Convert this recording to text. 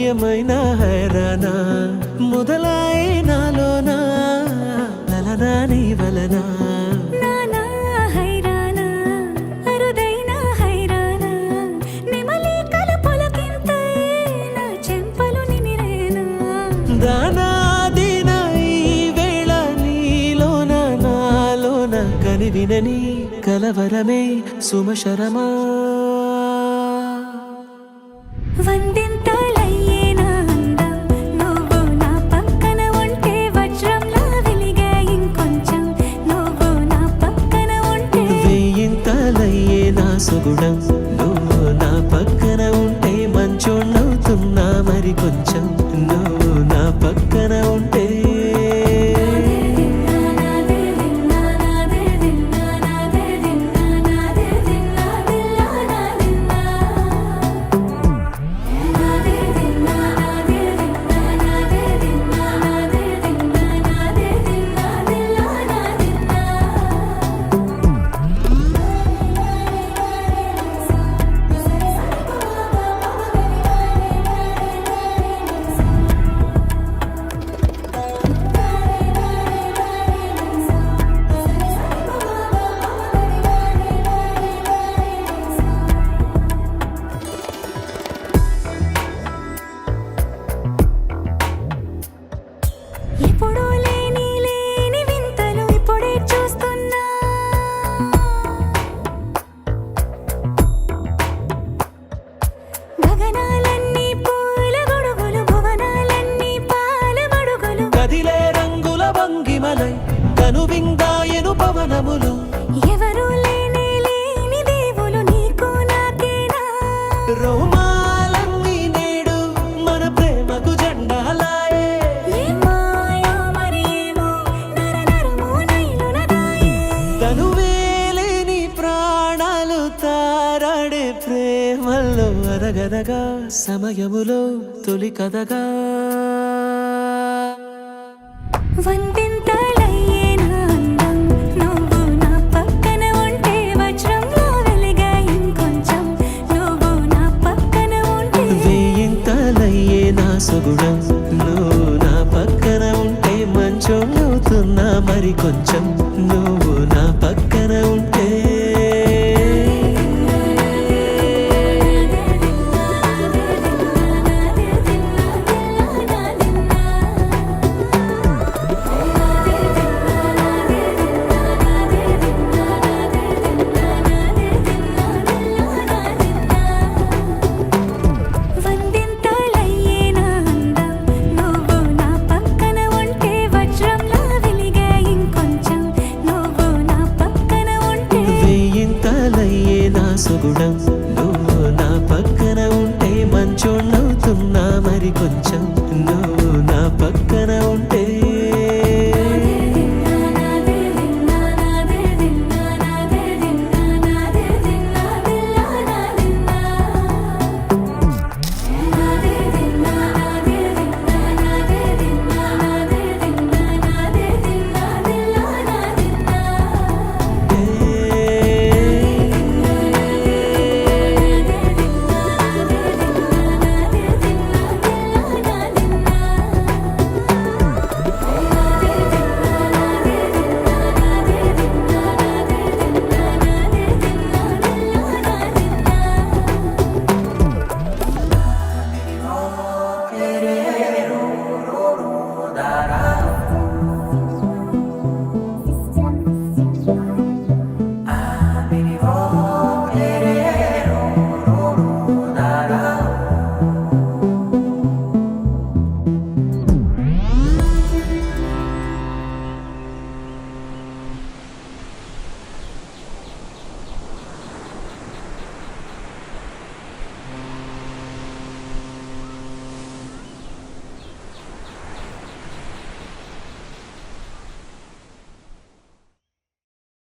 ఏమైనా హైరానా మొదలాయే నాలోనా లలనా నీ వలనా వినని కలవరమే సుమశరమా వందింతలయ్యేనా అందం నువ్వు నా పక్కన ఉంటే వజ్రంలా వెలిగే ఇంకొంచెం నువ్వు నా పక్కన ఉంటే వేయింతలయ్యేనా సుగుణం నువ్వు నా పక్కన ఉంటే మంచోణ్ణవుతున్నా మరి కొంచెం నువ్వు నా పక్కన ఉంటే కనువిందాయను పవనములు ఎవరు లేని దేవులు నీకు నాకేనా రోమాలన్నీ నేడు మన ప్రేమకు జెండాలాయే మాయో మరేమో నరనరమో నైలునదాయే తనువేలేని ప్రాణాలు తారాడే ప్రేమల్లో అరగరగా సమయములో తొలి కథగా వందింతలయ్యేనా అందం నువ్వు నా పక్కన ఉంటే వజ్రంలా వెలిగే ఇంకొంచెం నువ్వు నా పక్కన ఉంటే వేయింతలయ్యేనా సుగుణం నువ్వు నా పక్కన ఉంటే మంచోణ్ణవుతున్నా మరి కొంచెం నువ్వు నా పక్కన ఉంటే సుగుణం నువ్వు నా పక్కన ఉంటే మంచోణ్ణవుతున్నా మరి కొంచెం నువ్వు నా పక్కన ఉంటే